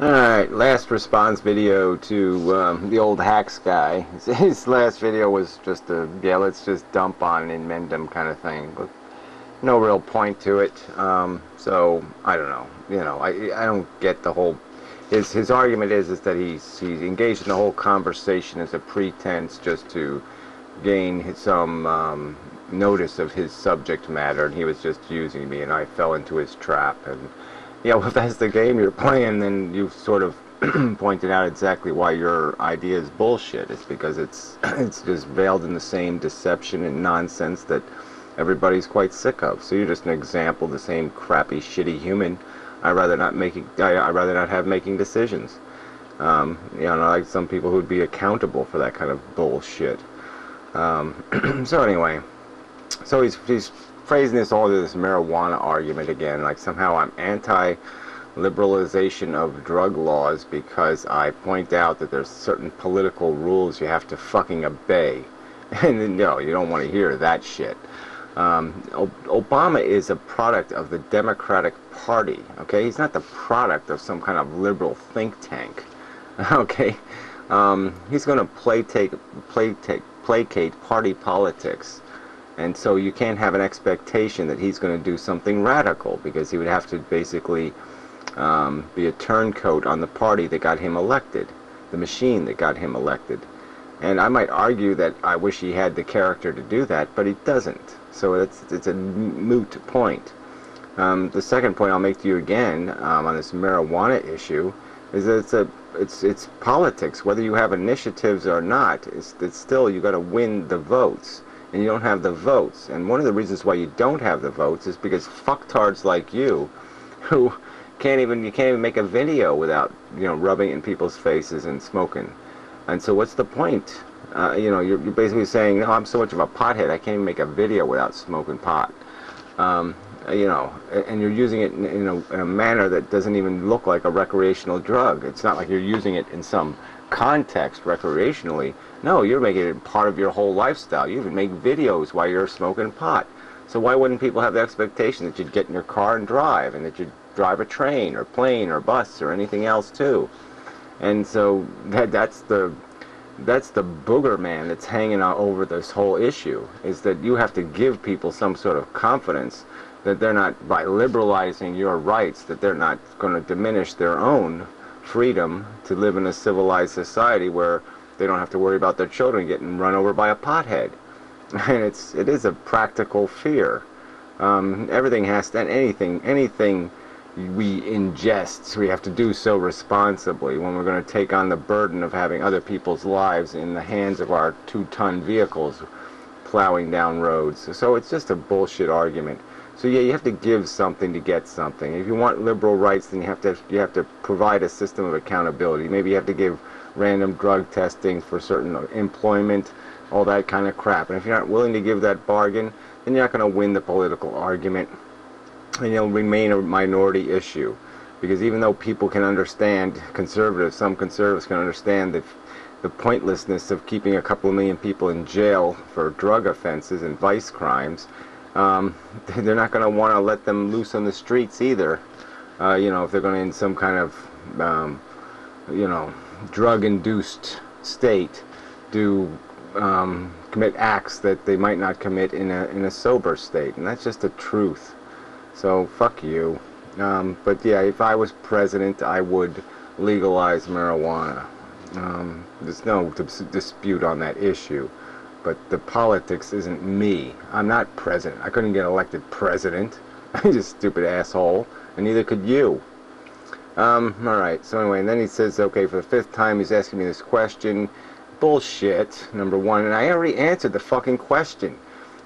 Alright, last response video to the old hacks guy. His last video was just a, yeah, let's just dump on inmendham kind of thing, but no real point to it. So, I don't know. I don't get the whole... His argument is that he's engaged in the whole conversation as a pretense just to gain some notice of his subject matter, and he was just using me, and I fell into his trap. And yeah, well, if that's the game you're playing, then you've sort of pointed out exactly why your idea is bullshit. It's because it's just veiled in the same deception and nonsense that everybody's quite sick of. So you're just an example of the same crappy, shitty human. I'd rather not have making decisions. Like some people who'd be accountable for that kind of bullshit. So anyway, so he's phrasing this all to this marijuana argument again, like somehow I'm anti-liberalization of drug laws because I point out that there's certain political rules you have to fucking obey. And no, you don't want to hear that shit. Obama is a product of the Democratic Party, okay? He's not the product of some kind of liberal think tank, okay? He's going to placate party politics. And so you can't have an expectation that he's going to do something radical, because he would have to basically be a turncoat on the party that got him elected, the machine that got him elected. And I might argue that I wish he had the character to do that, but he doesn't. So it's a moot point. The second point I'll make to you again on this marijuana issue is that it's politics. Whether you have initiatives or not, it's still you got to win the votes. And you don't have the votes. And one of the reasons why you don't have the votes is because fucktards like you, who you can't even make a video without rubbing it in people's faces and smoking. And so what's the point? You're basically saying, no, I'm so much of a pothead, I can't even make a video without smoking pot. And you're using it in a manner that doesn't even look like a recreational drug. It's not like you're using it in some context recreationally. No, you're making it part of your whole lifestyle. You even make videos while you're smoking pot. So why wouldn't people have the expectation that you'd get in your car and drive, and that you'd drive a train or plane or bus or anything else too? And so that's the booger man that's hanging out over this whole issue, is that you have to give people some sort of confidence that they're not, by liberalizing your rights, that they're not going to diminish their own freedom to live in a civilized society where they don't have to worry about their children getting run over by a pothead. And it is a practical fear. Everything has to, anything we ingest, we have to do so responsibly when we're going to take on the burden of having other people's lives in the hands of our 2-ton vehicles plowing down roads. So it's just a bullshit argument. So yeah, you have to give something to get something. If you want liberal rights, then you have to provide a system of accountability. Maybe you have to give random drug testing for certain employment, all that kind of crap. And if you're not willing to give that bargain, then you're not going to win the political argument, and you'll remain a minority issue. Because even though people can understand, some conservatives can understand the pointlessness of keeping a couple of million people in jail for drug offenses and vice crimes, they're not going to want to let them loose on the streets either. If they're going to, in some kind of, drug-induced state, commit acts that they might not commit in a sober state. And that's just the truth. So fuck you. But yeah, if I was president, I would legalize marijuana. There's no dispute on that issue. But the politics isn't me. I'm not president. I couldn't get elected president. I'm just a stupid asshole. And neither could you. Alright, so anyway, and then he says, okay, for the 5th time he's asking me this question. Bullshit, number one. And I already answered the fucking question.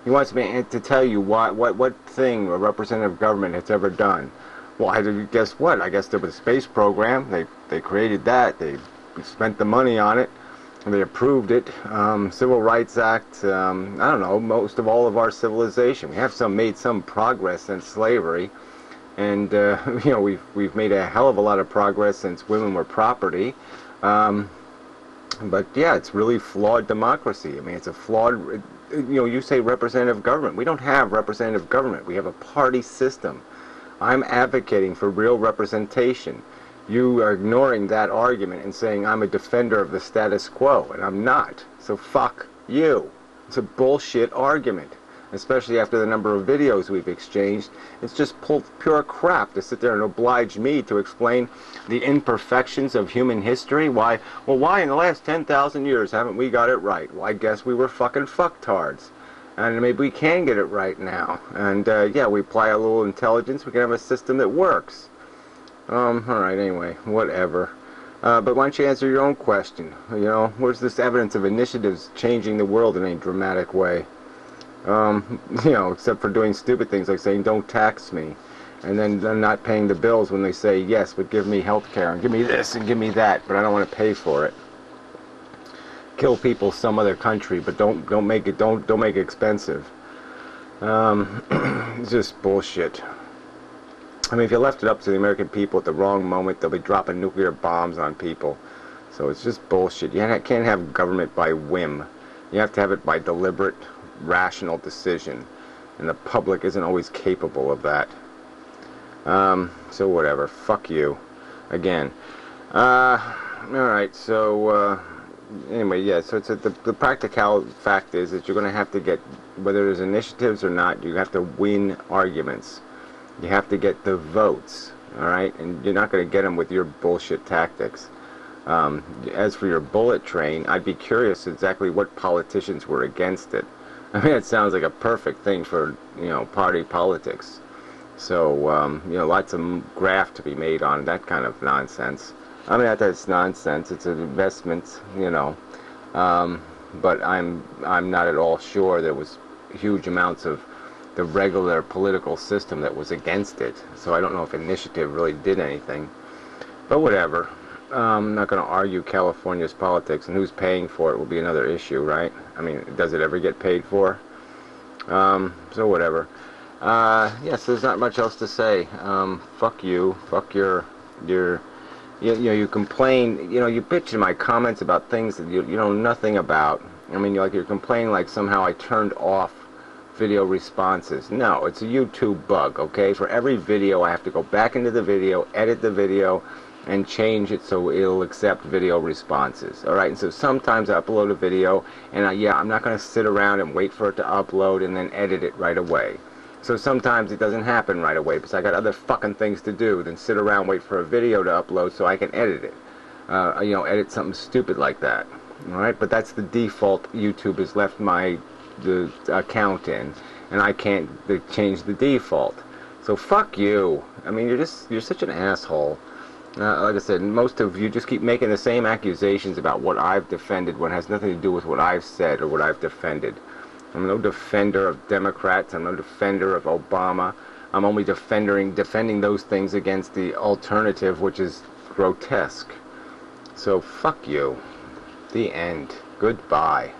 He wants me to tell you what thing a representative government has ever done. Well, guess what? I guess there was a space program. They created that. They spent the money on it. And they approved it. Civil Rights Act. I don't know. Most of all of our civilization. We have made some progress since slavery, and we've made a hell of a lot of progress since women were property. But yeah, it's really flawed democracy. I mean, it's a flawed. You say representative government. We don't have representative government. We have a party system. I'm advocating for real representation. You are ignoring that argument and saying I'm a defender of the status quo, and I'm not. So fuck you. It's a bullshit argument, especially after the number of videos we've exchanged. It's just pure crap to sit there and oblige me to explain the imperfections of human history. Why? Well, why in the last 10,000 years haven't we got it right? Well, I guess we were fucking fucktards. And maybe we can get it right now. And yeah, we apply a little intelligence, we can have a system that works. Alright, anyway, whatever. But why don't you answer your own question? You know, where's this evidence of initiatives changing the world in a dramatic way? You know, except for doing stupid things like saying, don't tax me. And then they're not paying the bills when they say, yes, but give me health care, and give me this, and give me that, but I don't want to pay for it. Kill people some other country, but don't make it expensive. It's just bullshit. I mean, if you left it up to the American people at the wrong moment, they'll be dropping nuclear bombs on people. So it's just bullshit. You can't have government by whim. You have to have it by deliberate, rational decision. And the public isn't always capable of that. So whatever. Fuck you. Again. Alright, so... anyway, yeah, so it's the practical fact is that you're going to have to get, whether there's initiatives or not, you have to win arguments. You have to get the votes, alright? And you're not going to get them with your bullshit tactics. As for your bullet train, I'd be curious exactly what politicians were against it. I mean, it sounds like a perfect thing for, you know, party politics. So, you know, lots of graft to be made on that kind of nonsense. I mean, that's nonsense. It's an investment, you know. But I'm not at all sure there was huge amounts of the regular political system that was against it. So I don't know if initiative really did anything. But whatever. I'm not going to argue California's politics, and who's paying for it will be another issue, right? I mean, does it ever get paid for? So whatever. Yes, there's not much else to say. Fuck you. Fuck your you know, you complain, you know, you bitch in my comments about things that you know nothing about. I mean, you're complaining like somehow I turned off video responses. No, it's a YouTube bug, okay? For every video, I have to go back into the video, edit the video, and change it so it'll accept video responses. Alright, and so sometimes I upload a video, and yeah, I'm not going to sit around and wait for it to upload and then edit it right away. So sometimes it doesn't happen right away because I got other fucking things to do than sit around wait for a video to upload so I can edit it. You know, edit something stupid like that. Alright, but that's the default YouTube has left the account in, and I can't change the default. So fuck you. I mean, you're such an asshole. Like I said, most of you just keep making the same accusations about what I've defended when it has nothing to do with what I've said or what I've defended. I'm no defender of Democrats. I'm no defender of Obama. I'm only defending those things against the alternative, which is grotesque. So fuck you. The end. Goodbye.